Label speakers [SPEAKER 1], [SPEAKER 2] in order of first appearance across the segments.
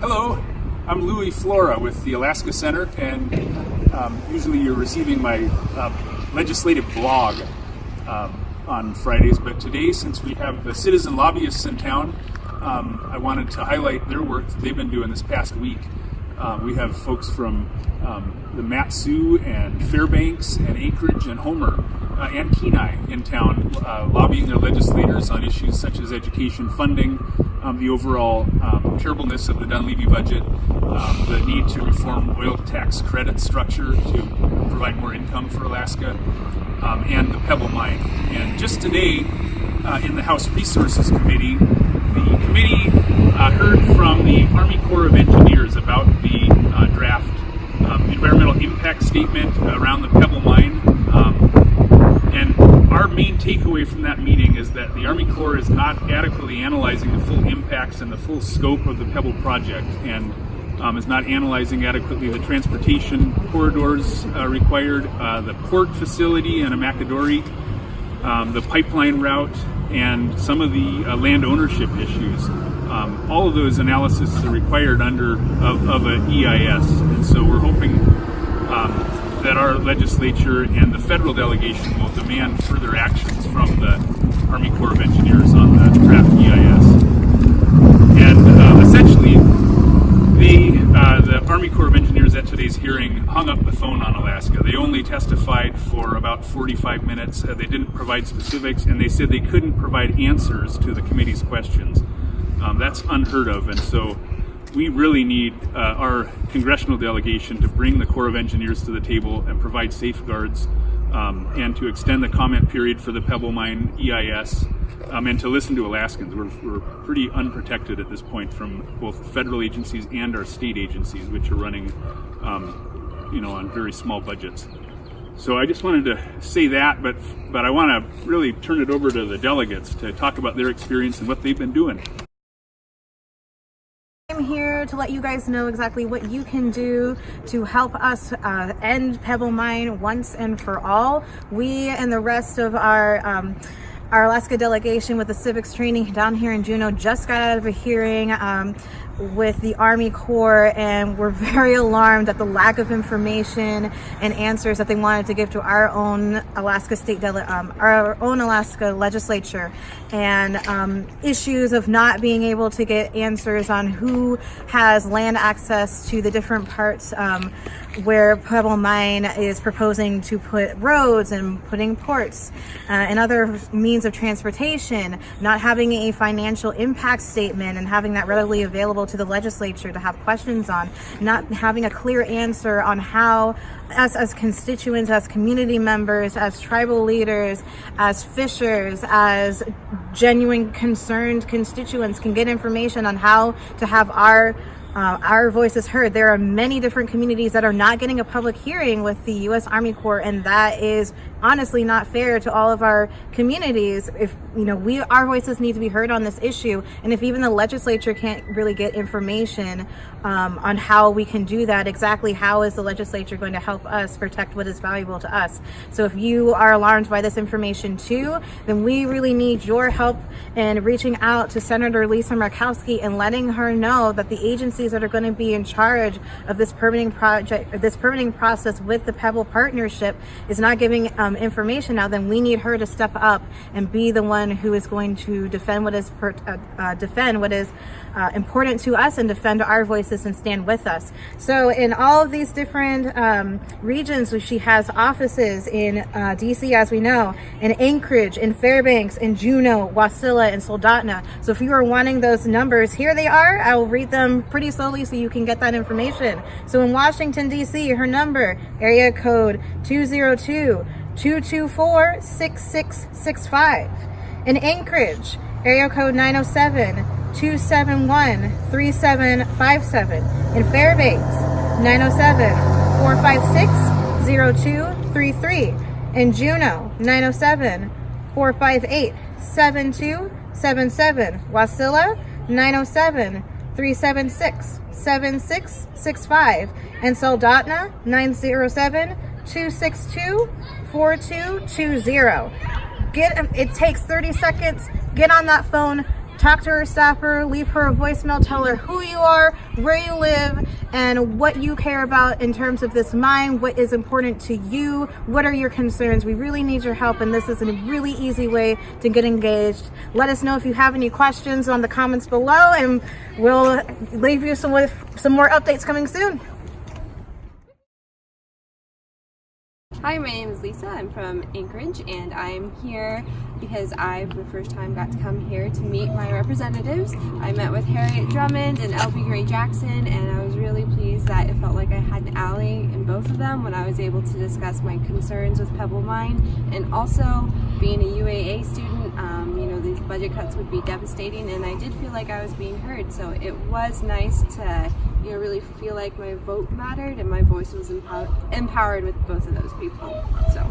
[SPEAKER 1] Hello, I'm Louie with the Alaska Center, and usually you're receiving my legislative blog on Fridays, but today, since we have the citizen lobbyists in town, I wanted to highlight their work that they've been doing this past week. We have folks from the Mat-Su and Fairbanks and Anchorage and Homer and Kenai in town lobbying their legislators on issues such as education funding, the overall terribleness of the Dunleavy budget, the need to reform oil tax credit structure to provide more income for Alaska, and the Pebble Mine. And just today in the House Resources Committee, the committee heard from the Army Corps of Engineers about the draft environmental impact statement around the Pebble Mine. And our main takeaway from that meeting is that the Army Corps is not adequately analyzing the full impacts and the full scope of the Pebble project, and is not analyzing adequately the transportation corridors required, the port facility in Amakadori, the pipeline route, and some of the land ownership issues. All of those analyses are required of an EIS, and so we're hoping that our legislature and the federal delegation will demand further actions from the Army Corps of Engineers on the draft EIS. And essentially, the Army Corps of Engineers at today's hearing hung up the phone on Alaska. They only testified for about 45 minutes. They didn't provide specifics, and they said they couldn't provide answers to the committee's questions. That's unheard of, and so we really need our congressional delegation to bring the Corps of Engineers to the table and provide safeguards, and to extend the comment period for the Pebble Mine EIS, and to listen to Alaskans. We're pretty unprotected at this point from both federal agencies and our state agencies, which are running on very small budgets. So I just wanted to say that, but I want to really turn it over to the delegates to talk about their experience and what they've been doing.
[SPEAKER 2] I'm here to let you guys know exactly what you can do to help us end Pebble Mine once and for all. We and the rest of our Alaska delegation with the civics training down here in Juneau just got out of a hearing with the Army Corps, and we're very alarmed at the lack of information and answers that they wanted to give to our own Alaska our own Alaska legislature, and issues of not being able to get answers on who has land access to the different parts where Pebble Mine is proposing to put roads and putting ports and other means of transportation, not having a financial impact statement and having that readily available to the legislature to have questions on, not having a clear answer on how us as constituents, as community members, as tribal leaders, as fishers, as genuine concerned constituents can get information on how to have our voices heard. There are many different communities that are not getting a public hearing with the U.S. Army Corps, and that is honestly not fair to all of our communities. If our voices need to be heard on this issue, and if even the legislature can't really get information on how we can do that, exactly how is the legislature going to help us protect what is valuable to us? So if you are alarmed by this information too, then we really need your help in reaching out to Senator Lisa Murkowski and letting her know that the agencies that are going to be in charge of this permitting process with the Pebble Partnership is not giving information now, then we need her to step up and be the one who is going to defend what is important to us and defend our voices and stand with us. So in all of these different regions, she has offices in DC, as we know, in Anchorage, in Fairbanks, in Juneau, Wasilla, and Soldotna. So if you are wanting those numbers, here they are. I will read them pretty slowly so you can get that information. So in Washington, DC, her number, area code 202-224-6665. In Anchorage, area code 907-271-3757. In Fairbanks, 907-456-0233. In Juneau, 907-458-7277. Wasilla, 907-376-7665. And Soldotna, 907-262-4220. It takes 30 seconds. Get on that phone. talk to her staffer, leave her a voicemail, tell her who you are, where you live, and what you care about in terms of this mine, what is important to you, what are your concerns. We really need your help, and this is a really easy way to get engaged. Let us know if you have any questions on the comments below, and we'll leave you some more updates coming soon.
[SPEAKER 3] Hi, my name is Lisa. I'm from Anchorage, and I'm here because I, for the first time, got to come here to meet my representatives. I met with Harriet Drummond and LB Gray Jackson, and I was really pleased that it felt like I had an ally in both of them when I was able to discuss my concerns with Pebble Mine. And also, being a UAA student, you know, these budget cuts would be devastating, and I did feel like I was being heard. So it was nice to, you know, really feel like my vote mattered and my voice was empowered with both of those people. So.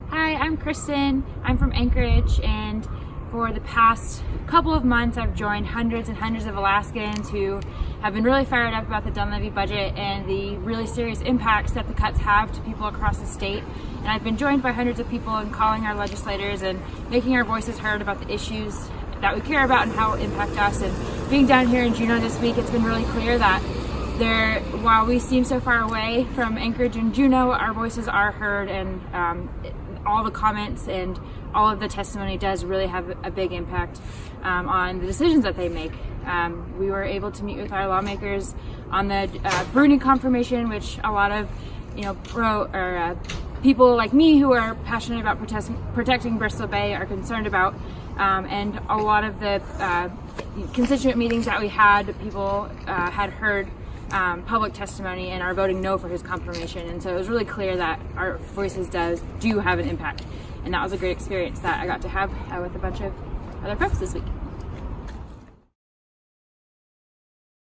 [SPEAKER 4] Hi, I'm Kristen. I'm from Anchorage, and for the past couple of months I've joined hundreds and hundreds of Alaskans who have been really fired up about the Dunleavy budget and the really serious impacts that the cuts have to people across the state. And I've been joined by hundreds of people in calling our legislators and making our voices heard about the issues that we care about and how it impact us. And being down here in Juneau this week, it's been really clear that while we seem so far away from Anchorage and Juneau, our voices are heard, and all the comments and all of the testimony does really have a big impact on the decisions that they make. We were able to meet with our lawmakers on the Bruni confirmation, which a lot of people like me who are passionate about protecting Bristol Bay are concerned about. And a lot of the constituent meetings that we had, people had heard public testimony and are voting no for his confirmation. And so it was really clear that our voices do have an impact. And that was a great experience that I got to have with a bunch of other folks this week.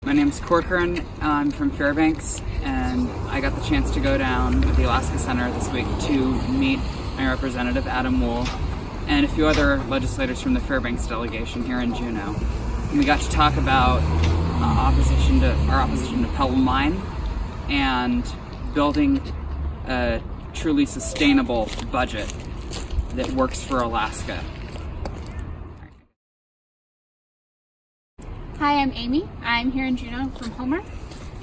[SPEAKER 5] My name's Corcoran. I'm from Fairbanks, and I got the chance to go down to the Alaska Center this week to meet my representative, Adam Wool, and a few other legislators from the Fairbanks delegation here in Juneau. And we got to talk about our opposition to Pebble Mine and building a truly sustainable budget that works for Alaska.
[SPEAKER 6] Hi, I'm Amy. I'm here in Juneau from Homer,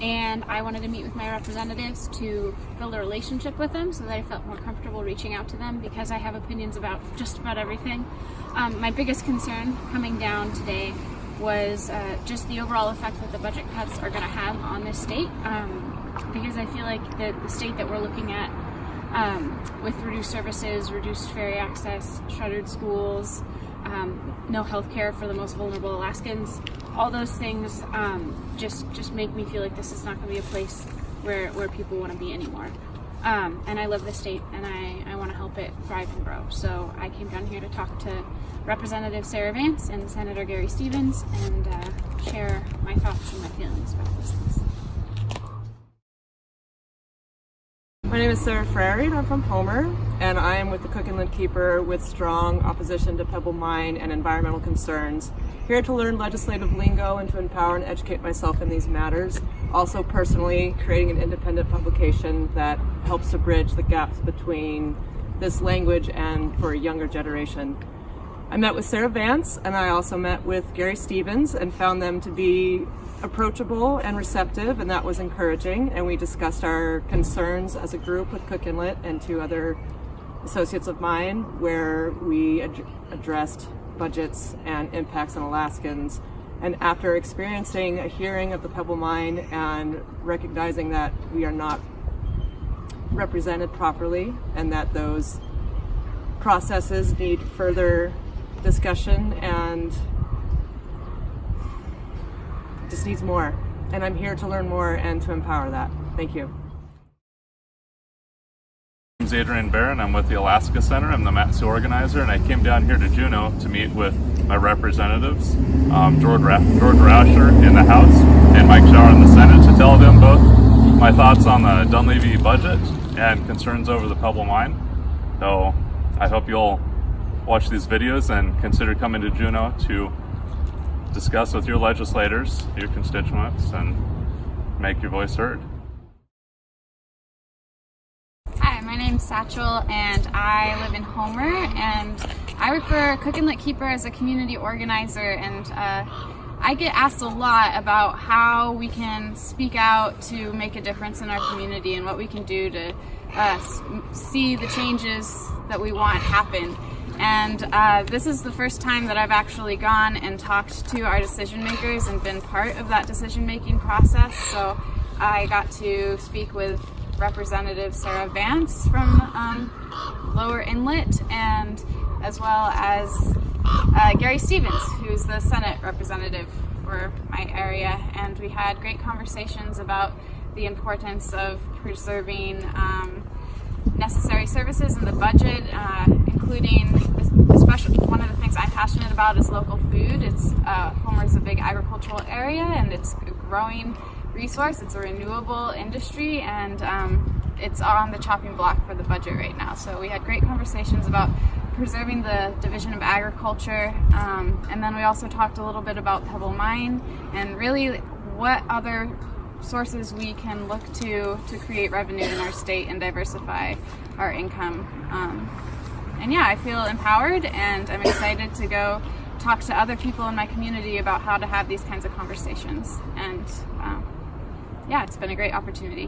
[SPEAKER 6] and I wanted to meet with my representatives to build a relationship with them so that I felt more comfortable reaching out to them because I have opinions about just about everything. My biggest concern coming down today was just the overall effect that the budget cuts are going to have on this state, because I feel like the state that we're looking at with reduced services, reduced ferry access, shuttered schools, no health care for the most vulnerable Alaskans, all those things just make me feel like this is not going to be a place where people want to be anymore. And I love the state, and I want to help it thrive and grow. So I came down here to talk to Representative Sarah Vance and Senator Gary Stevens and share my thoughts and my feelings about those things.
[SPEAKER 7] My name is Sarah Frary, and I'm from Homer, and I am with the Cook Inlet Keeper with strong opposition to Pebble Mine and environmental concerns. Here to learn legislative lingo and to empower and educate myself in these matters. Also personally creating an independent publication that helps to bridge the gaps between this language and for a younger generation. I met with Sarah Vance, and I also met with Gary Stevens and found them to be approachable and receptive, and that was encouraging. And we discussed our concerns as a group with Cook Inlet and two other associates of mine, where we addressed budgets and impacts on Alaskans. And after experiencing a hearing of the Pebble Mine and recognizing that we are not represented properly and that those processes need further discussion and just needs more. And I'm here to learn more and to empower that. Thank you.
[SPEAKER 8] My name's Adrian Barron. I'm with the Alaska Center. I'm the MATSU organizer, and I came down here to Juneau to meet with my representatives, George Rauscher in the House and Mike Schauer in the Senate, to tell them both my thoughts on the Dunleavy budget and concerns over the Pebble Mine. So I hope you'll watch these videos and consider coming to Juneau to discuss with your legislators, your constituents, and make your voice heard.
[SPEAKER 6] Hi, my name's Satchel, and I live in Homer, and I work for Cook and Lit Keeper as a community organizer, and I get asked a lot about how we can speak out to make a difference in our community and what we can do to see the changes that we want happen. And this is the first time that I've actually gone and talked to our decision makers and been part of that decision making process. So I got to speak with Representative Sarah Vance from Lower Inlet, and as well as Gary Stevens, who's the Senate representative for my area. And we had great conversations about the importance of preserving necessary services in the budget, including especially one of the things I'm passionate about is local food. Homer's a big agricultural area, and it's a growing resource. It's a renewable industry, and it's on the chopping block for the budget right now. So we had great conversations about preserving the Division of Agriculture, and then we also talked a little bit about Pebble Mine and really what other sources we can look to create revenue in our state and diversify our income. And yeah, I feel empowered, and I'm excited to go talk to other people in my community about how to have these kinds of conversations. And yeah, it's been a great opportunity.